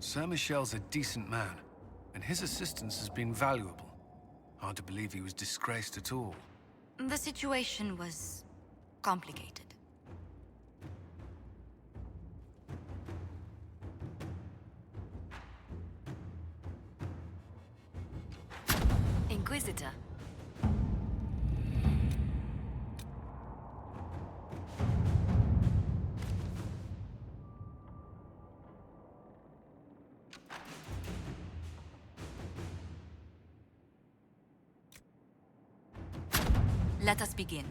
Sir Michel's a decent man, and his assistance has been valuable. Hard to believe he was disgraced at all. The situation was complicated. Inquisitor. Let us begin.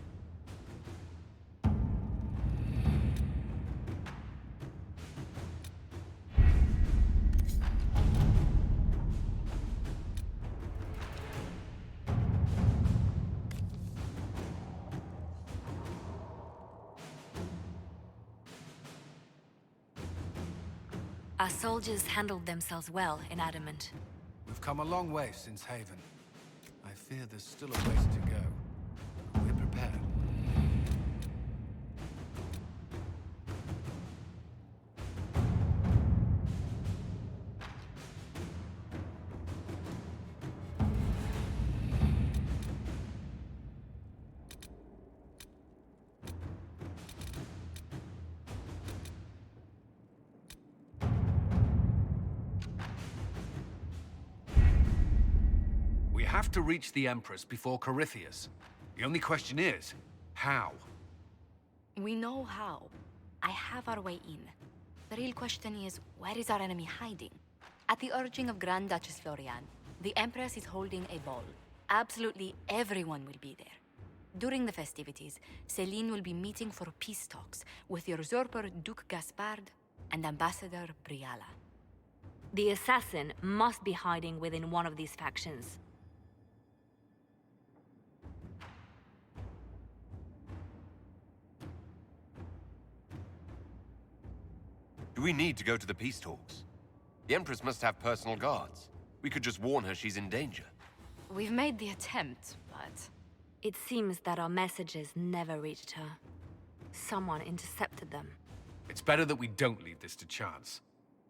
Our soldiers handled themselves well in Adamant. We've come a long way since Haven. I fear there's still a ways to go. We're prepared. We have to reach the Empress before Corypheus. The only question is, how? We know how. I have our way in. The real question is, where is our enemy hiding? At the urging of Grand Duchess Florian, the Empress is holding a ball. Absolutely everyone will be there. During the festivities, Céline will be meeting for peace talks with usurper Duke Gaspard and Ambassador Briala. The assassin must be hiding within one of these factions. Do we need to go to the peace talks? The Empress must have personal guards. We could just warn her she's in danger. We've made the attempt, but... It seems that our messages never reached her. Someone intercepted them. It's better that we don't leave this to chance.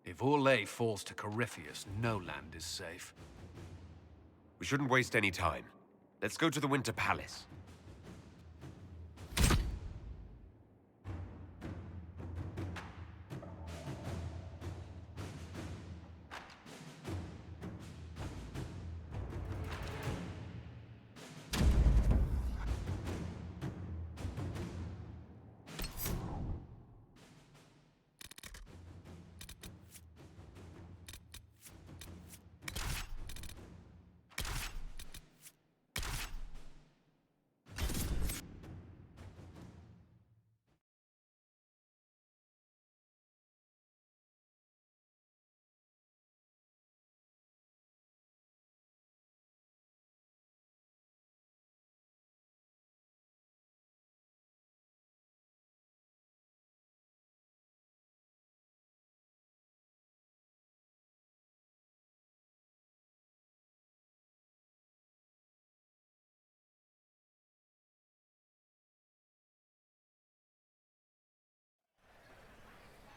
If Orlais falls to Corypheus, no land is safe. We shouldn't waste any time. Let's go to the Winter Palace.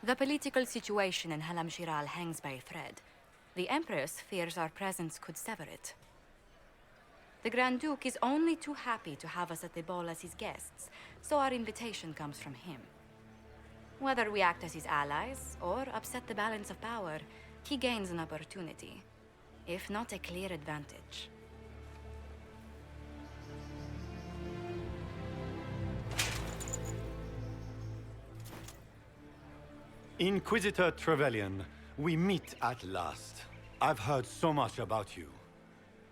The political situation in Halam Shiral hangs by a thread. The Empress fears our presence could sever it. The Grand Duke is only too happy to have us at the ball as his guests, so our invitation comes from him. Whether we act as his allies or upset the balance of power, he gains an opportunity, if not a clear advantage. Inquisitor Trevelyan, we meet at last. I've heard so much about you.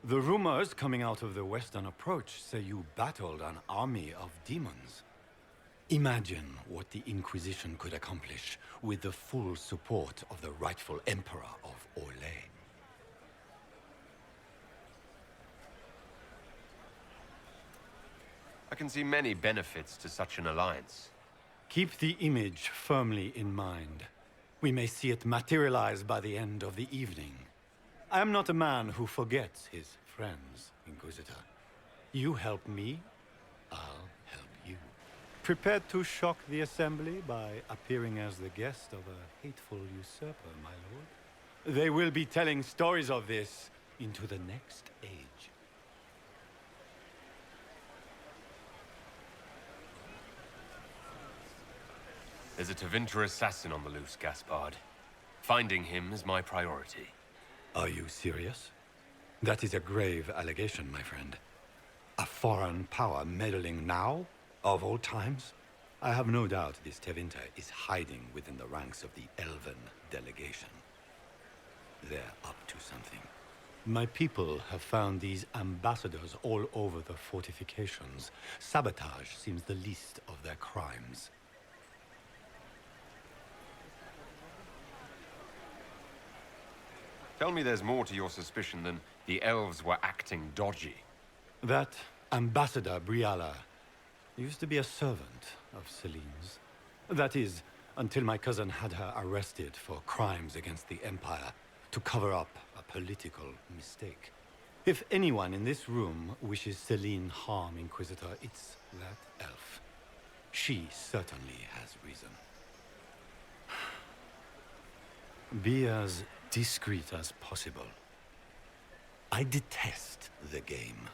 The rumors coming out of the Western Approach say you battled an army of demons. Imagine what the Inquisition could accomplish with the full support of the rightful Emperor of Orlais. I can see many benefits to such an alliance. Keep the image firmly in mind. We may see it materialize by the end of the evening. I am not a man who forgets his friends, Inquisitor. You help me, I'll help you. Prepared to shock the Assembly by appearing as the guest of a hateful usurper, my lord? They will be telling stories of this into the next age. There's a Tevinter assassin on the loose, Gaspard. Finding him is my priority. Are you serious? That is a grave allegation, my friend. A foreign power meddling now, of all times? I have no doubt this Tevinter is hiding within the ranks of the Elven delegation. They're up to something. My people have found these ambassadors all over the fortifications. Sabotage seems the least of their crimes. Tell me there's more to your suspicion than the elves were acting dodgy. That Ambassador Briala used to be a servant of Celine's. That is, until my cousin had her arrested for crimes against the Empire to cover up a political mistake. If anyone in this room wishes Celine harm, Inquisitor, it's that elf. She certainly has reason. Be as discreet as possible. I detest the game,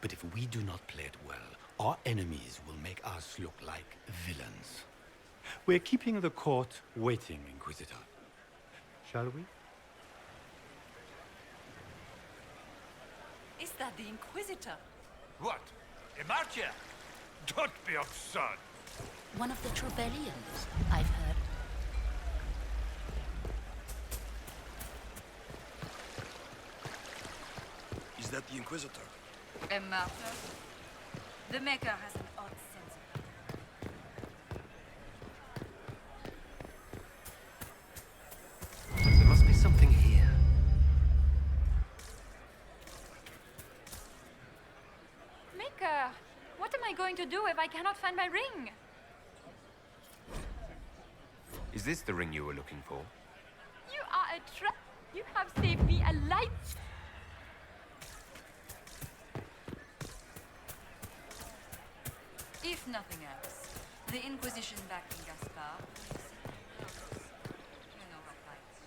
but if we do not play it well, our enemies will make us look like villains. We're keeping the court waiting, Inquisitor. Shall we? Is that the Inquisitor? What? Emartia? Don't be absurd. One of the Trevellians, I've heard. Is that the Inquisitor? A martyr? The Maker has an odd sense of There must be something here. Maker, what am I going to do if I cannot find my ring? Is this the ring you were looking for? You are a trap. You have saved me a life. If nothing else, the Inquisition back in Gaspard. You know how fights.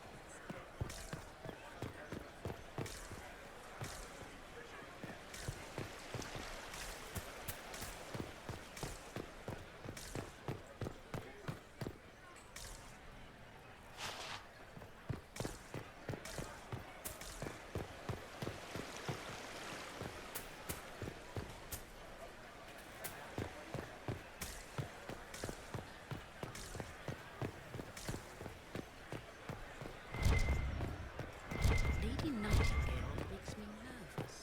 Lady Nightingale makes me nervous.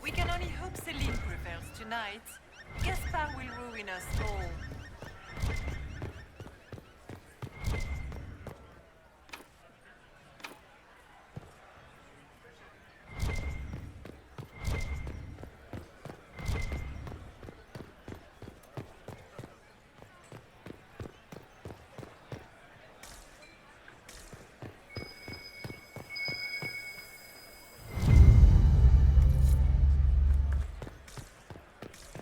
We can only hope Celine prevails tonight. Gaspard will ruin us all.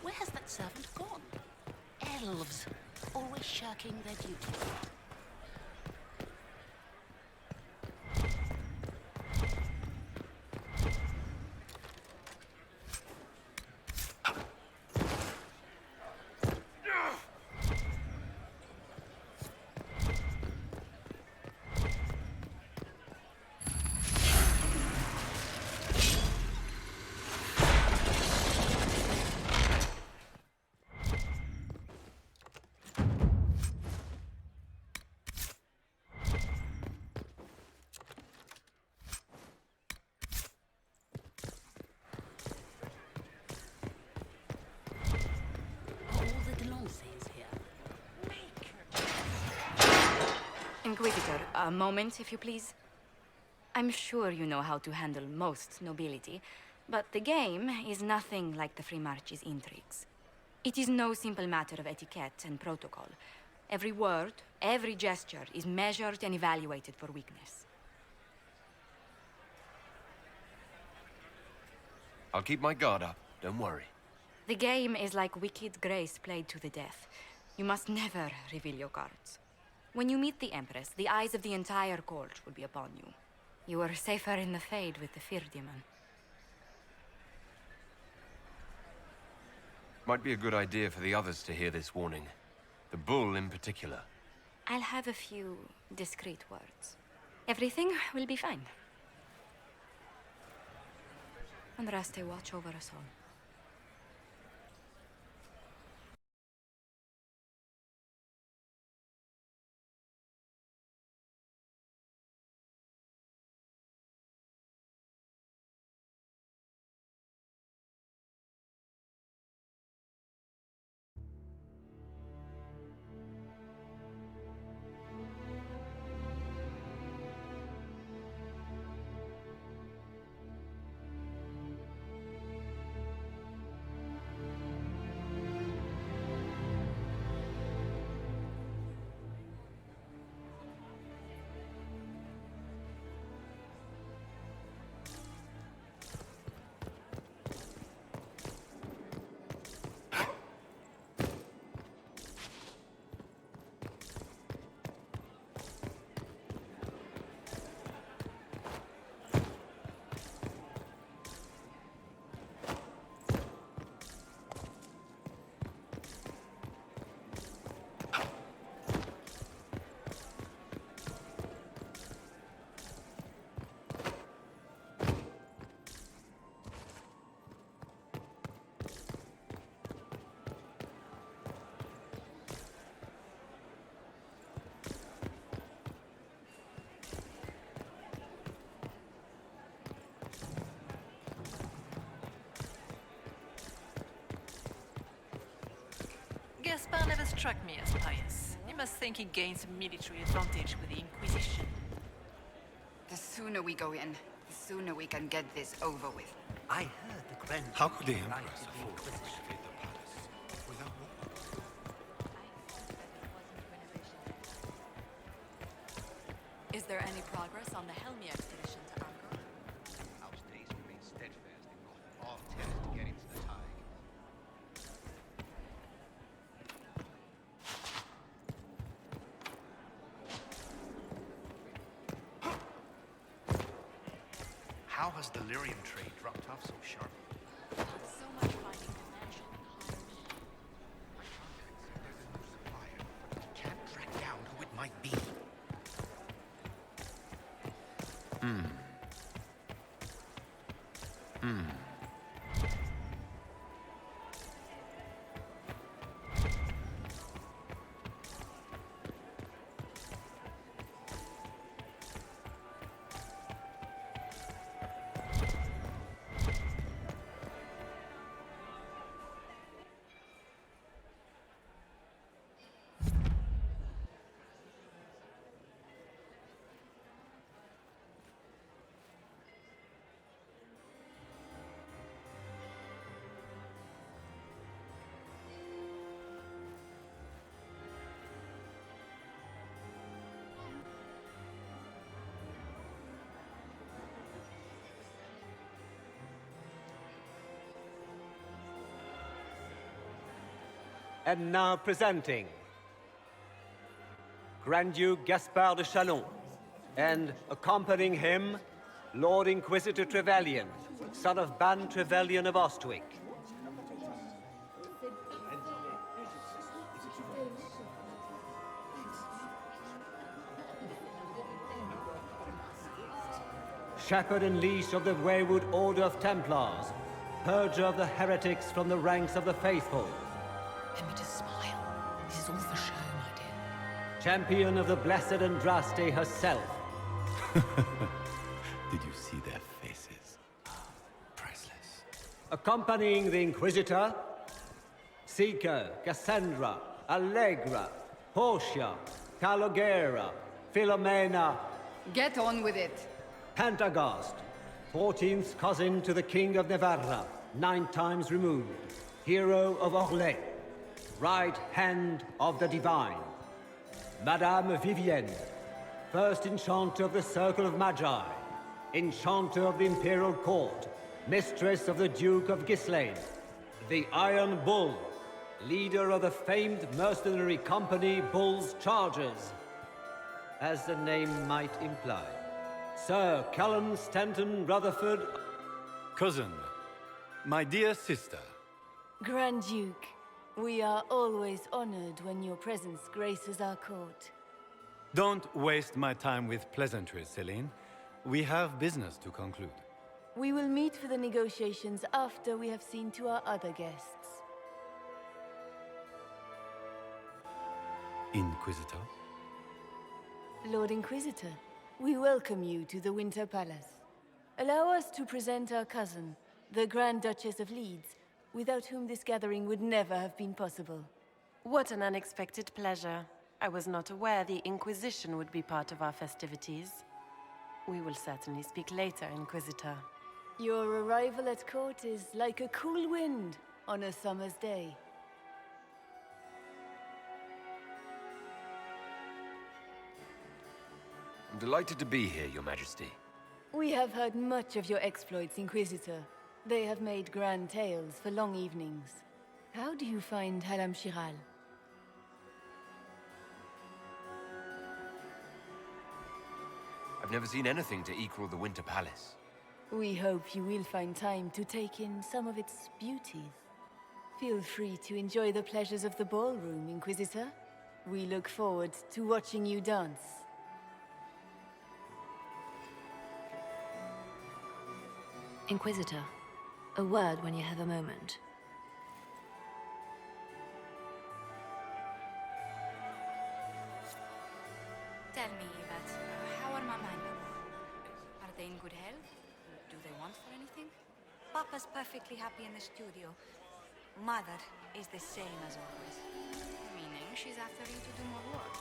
Where has that servant gone? Elves, always shirking their duty. Are all the Delancers here? Inquisitor, a moment, if you please. I'm sure you know how to handle most nobility, but the game is nothing like the Free March's intrigues. It is no simple matter of etiquette and protocol. Every word, every gesture is measured and evaluated for weakness. I'll keep my guard up, don't worry. The game is like Wicked Grace played to the death. You must never reveal your cards. When you meet the Empress, the eyes of the entire court will be upon you. You are safer in the Fade with the Fear Demon. Might be a good idea for the others to hear this warning. The bull in particular. I'll have a few discreet words. Everything will be fine. Andraste, watch over us all. Gaspard never struck me as pious. You must think he gains a military advantage with the Inquisition. The sooner we go in, the sooner we can get this over with. I heard the Grand How could the Duke Empress lied to the afford to Inquisition. invade the palace without war? Is there any progress on the Helmi expedition to Angkor? Our states remain steadfast in not all attempts to get into the tide. How has the lyrium trade dropped off so sharply? So much finding connection and My contacts say there's a new supplier, but we can't track down who it might be. And now presenting Grand Duke Gaspard de Chalon, and accompanying him, Lord Inquisitor Trevelyan, son of Ban Trevelyan of Ostwick. Shepherd and leash of the wayward Order of Templars, purger of the heretics from the ranks of the faithful. Let me just smile. This is all for show, my dear. Champion of the Blessed Andraste herself. Did you see their faces? Priceless. Accompanying the Inquisitor, Seeker, Cassandra, Allegra, Portia, Calogera, Philomena, Get on with it. Pantagast, 14th cousin to the King of Navarra, 9 times removed, hero of Orlais, right hand of the Divine. Madame Vivienne, first enchanter of the Circle of Magi, enchanter of the Imperial Court, mistress of the Duke of Ghislaine, the Iron Bull, leader of the famed mercenary company Bull's Chargers. As the name might imply, Sir Callum Stanton Rutherford. Cousin, my dear sister. Grand Duke, we are always honored when your presence graces our court. Don't waste my time with pleasantries, Celine. We have business to conclude. We will meet for the negotiations after we have seen to our other guests. Inquisitor? Lord Inquisitor, we welcome you to the Winter Palace. Allow us to present our cousin, the Grand Duchess of Leeds, without whom this gathering would never have been possible. What an unexpected pleasure. I was not aware the Inquisition would be part of our festivities. We will certainly speak later, Inquisitor. Your arrival at court is like a cool wind on a summer's day. I'm delighted to be here, Your Majesty. We have heard much of your exploits, Inquisitor. They have made grand tales for long evenings. How do you find Halam Shiral? I've never seen anything to equal the Winter Palace. We hope you will find time to take in some of its beauties. Feel free to enjoy the pleasures of the ballroom, Inquisitor. We look forward to watching you dance. Inquisitor, a word when you have a moment. Tell me, Yvette, how are Mama and Papa? Are they in good health? Do they want for anything? Papa's perfectly happy in the studio. Mother is the same as always. Meaning she's after you to do more work.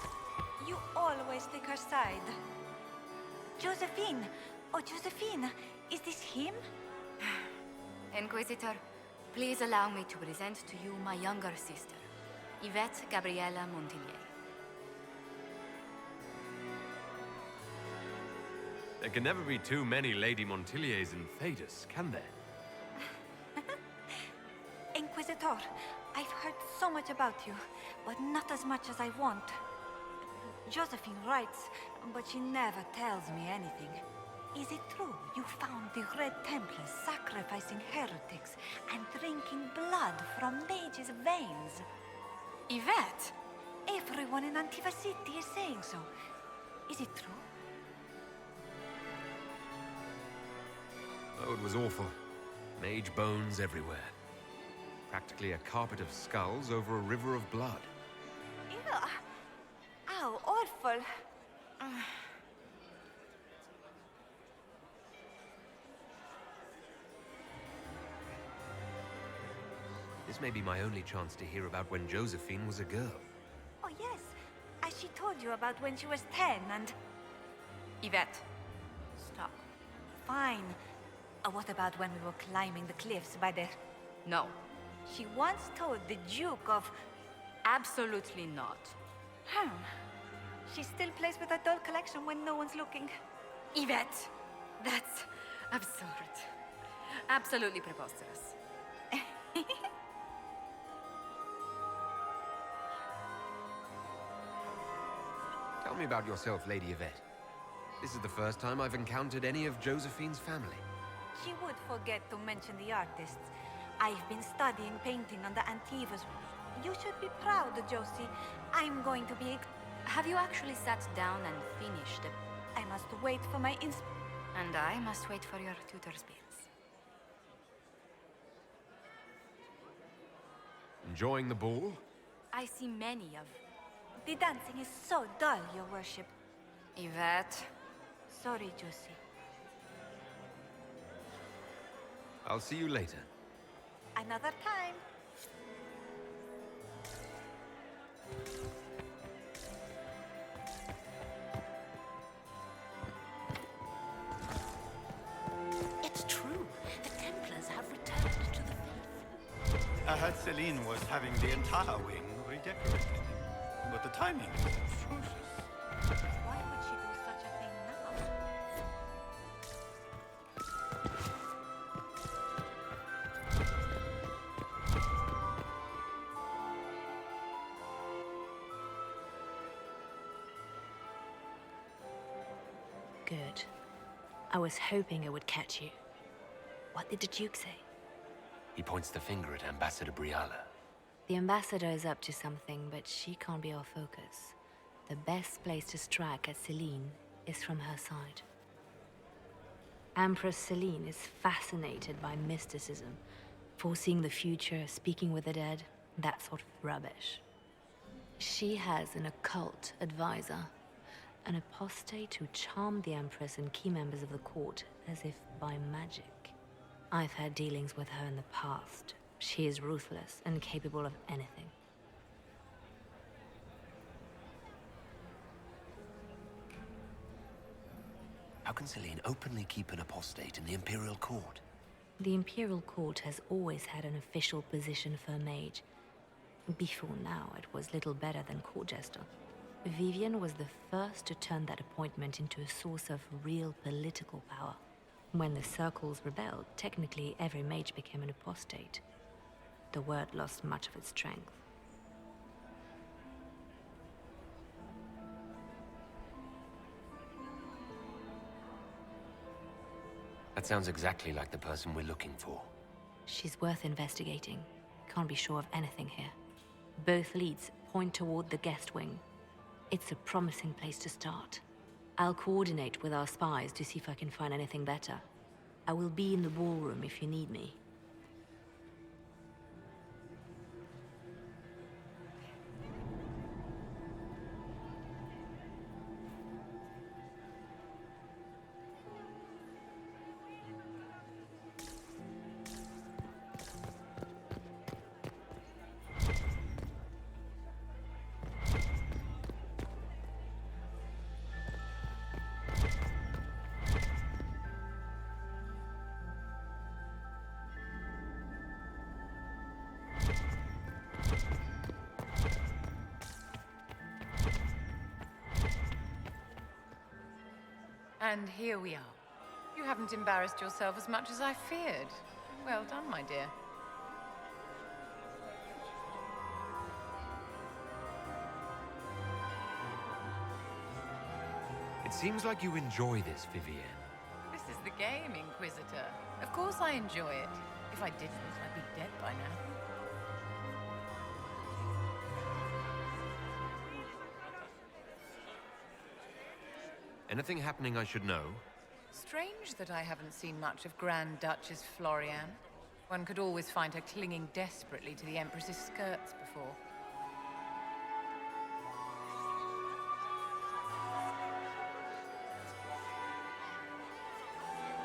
You always take her side. Josephine! Oh, Josephine! Is this him? Inquisitor, please allow me to present to you my younger sister, Yvette Gabriella Montilyet. There can never be too many Lady Montilyets in Thedas, can there? Inquisitor, I've heard so much about you, but not as much as I want. Josephine writes, but she never tells me anything. Is it true you found the Red Templars sacrificing heretics and drinking blood from mages' veins? Yvette! Everyone in Antiva City is saying so. Is it true? Oh, it was awful. Mage bones everywhere. Practically a carpet of skulls over a river of blood. Ew. Ow, awful. This may be my only chance to hear about when Josephine was a girl. Oh, yes. As she told you about when she was 10 and... Yvette, stop. Fine. What about when we were climbing the cliffs by the... No. She once told the Duke of... Absolutely not. She still plays with her doll collection when no one's looking. Yvette! That's absurd. Absolutely preposterous. Tell me about yourself, Lady Yvette. This is the first time I've encountered any of Josephine's family. She would forget to mention the artists. I've been studying painting under Antiva's. You should be proud, Josie. I'm going to be... Have you actually sat down and finished the... I must wait for my And I must wait for your tutor's bills. Enjoying the ball? I see many of... The dancing is so dull, Your Worship. Yvette. Sorry, Josie. I'll see you later. Another time. It's true. The Templars have returned to the faith. I heard Celine was having the entire wing redecorated. But the timing is atrocious. Why would she do such a thing now? Good. I was hoping I would catch you. What did the Duke say? He points the finger at Ambassador Briala. The ambassador is up to something, but she can't be our focus. The best place to strike at Celine is from her side. Empress Celine is fascinated by mysticism, foreseeing the future, speaking with the dead, that sort of rubbish. She has an occult advisor, an apostate who charmed the Empress and key members of the court as if by magic. I've had dealings with her in the past. She is ruthless and capable of anything. How can Celine openly keep an apostate in the Imperial Court? The Imperial Court has always had an official position for a mage. Before now, it was little better than court jester. Vivian was the first to turn that appointment into a source of real political power. When the Circles rebelled, technically every mage became an apostate. The word lost much of its strength. That sounds exactly like the person we're looking for. She's worth investigating. Can't be sure of anything here. Both leads point toward the guest wing. It's a promising place to start. I'll coordinate with our spies to see if I can find anything better. I will be in the ballroom if you need me. And here we are. You haven't embarrassed yourself as much as I feared. Well done, my dear. It seems like you enjoy this, Vivienne. This is the game, Inquisitor. Of course I enjoy it. If I didn't, I'd be dead by now. Anything happening I should know? Strange that I haven't seen much of Grand Duchess Florian. One could always find her clinging desperately to the Empress's skirts before.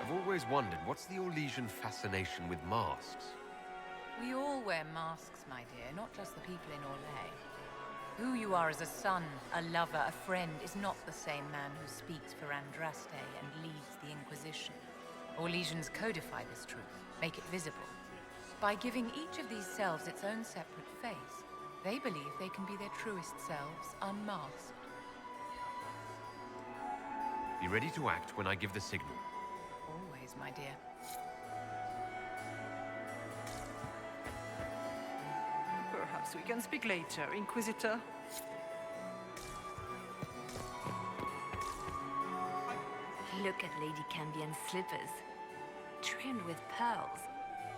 I've always wondered, what's the Orlesian fascination with masks? We all wear masks, my dear, not just the people in Orlais. Who you are as a son, a lover, a friend, is not the same man who speaks for Andraste and leads the Inquisition. Orlesians codify this truth, make it visible. By giving each of these selves its own separate face, they believe they can be their truest selves, unmasked. Be ready to act when I give the signal. Always, my dear. Perhaps we can speak later, Inquisitor. Look at Lady Cambien's slippers. Trimmed with pearls.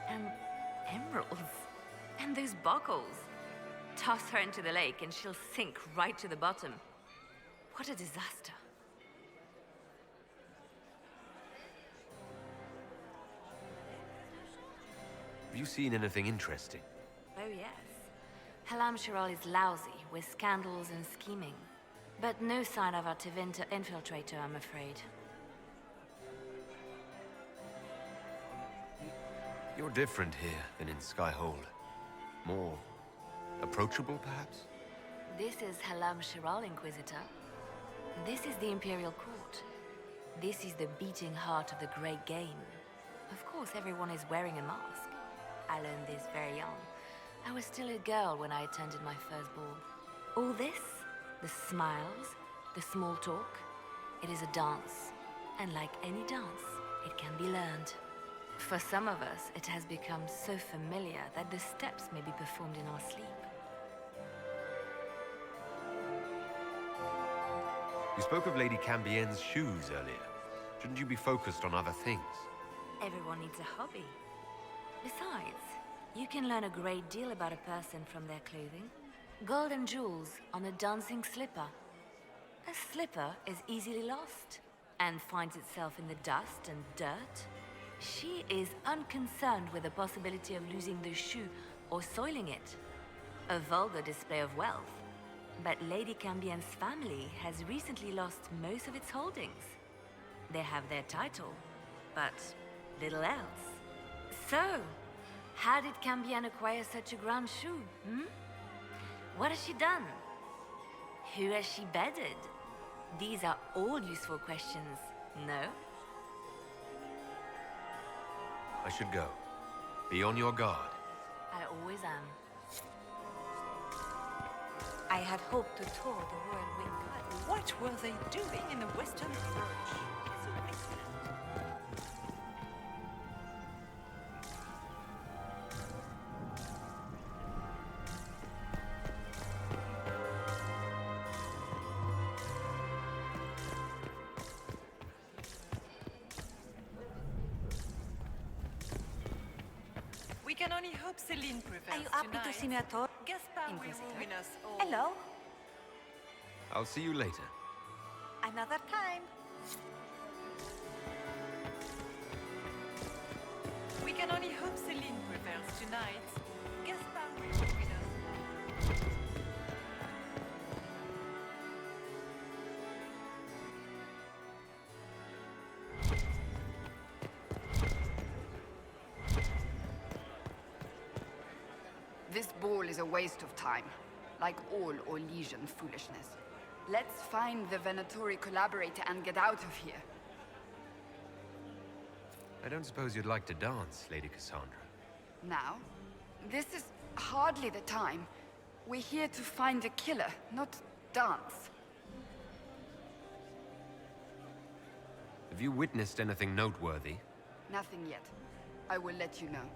And emeralds. And those buckles. Toss her into the lake and she'll sink right to the bottom. What a disaster. Have you seen anything interesting? Oh, yes. Halam Shiral is lousy, with scandals and scheming. But no sign of our Tevinter infiltrator, I'm afraid. You're different here than in Skyhold. More approachable, perhaps? This is Halam Shiral, Inquisitor. This is the Imperial Court. This is the beating heart of the Great Game. Of course, everyone is wearing a mask. I learned this very young. I was still a girl when I attended my first ball. All this, the smiles, the small talk, it is a dance. And like any dance, it can be learned. For some of us, it has become so familiar that the steps may be performed in our sleep. You spoke of Lady Cambien's shoes earlier. Shouldn't you be focused on other things? Everyone needs a hobby. Besides, you can learn a great deal about a person from their clothing. Gold and jewels on a dancing slipper. A slipper is easily lost and finds itself in the dust and dirt. She is unconcerned with the possibility of losing the shoe or soiling it. A vulgar display of wealth. But Lady Cambien's family has recently lost most of its holdings. They have their title, but little else. So, how did Cambien acquire such a grand shoe, What has she done? Who has she bedded? These are all useful questions, no? I should go. Be on your guard. I always am. I had hoped to tour the Royal Wing. What were they doing in the Western Approach? It's a wasteland. We can only hope Celine prevails. Are you happy to see me at all? Gaspard will Inquisitor? ruin us all. Hello? I'll see you later. Another time. We can only hope Celine prevails tonight. Gaspard will ruin us. This ball is a waste of time, like all Orlesian foolishness. Let's find the Venatori collaborator and get out of here. I don't suppose you'd like to dance, Lady Cassandra. Now? This is hardly the time. We're here to find a killer, not dance. Have you witnessed anything noteworthy? Nothing yet. I will let you know.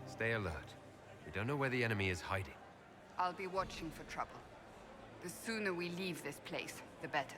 Stay alert. We don't know where the enemy is hiding. I'll be watching for trouble. The sooner we leave this place, the better.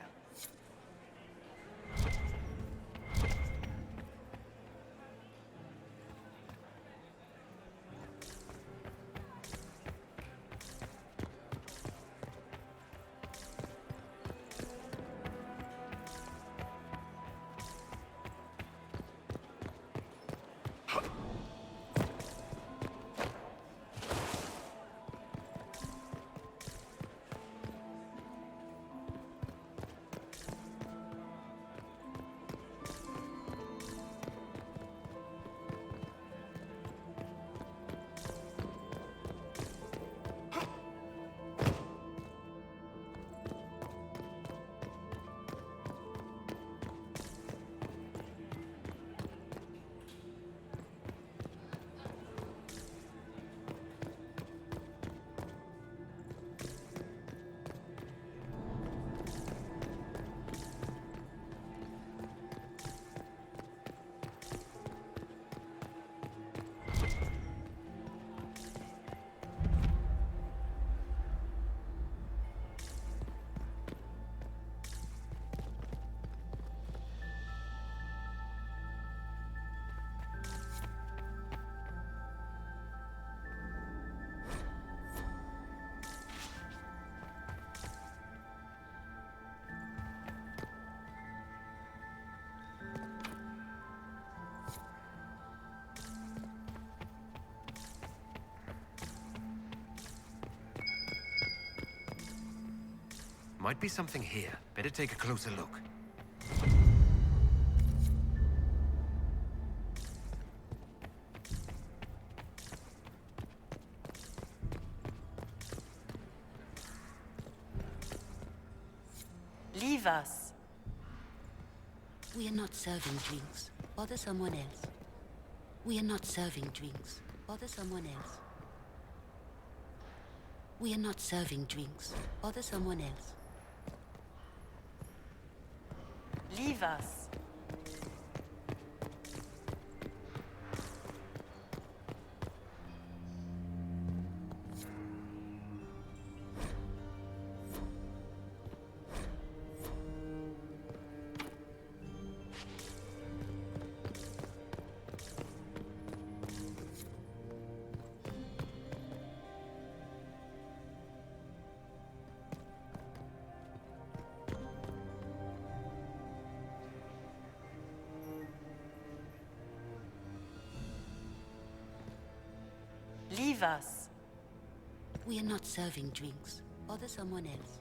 Might be something here. Better take a closer look. Leave us. We are not serving drinks. Bother someone else. We are not serving drinks. Bother someone else. We are not serving drinks. Bother someone else. Leave us. Leave us. We are not serving drinks. Bother someone else.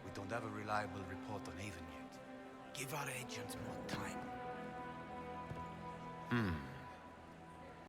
We don't have a reliable report on Avon yet. Give our agents more time.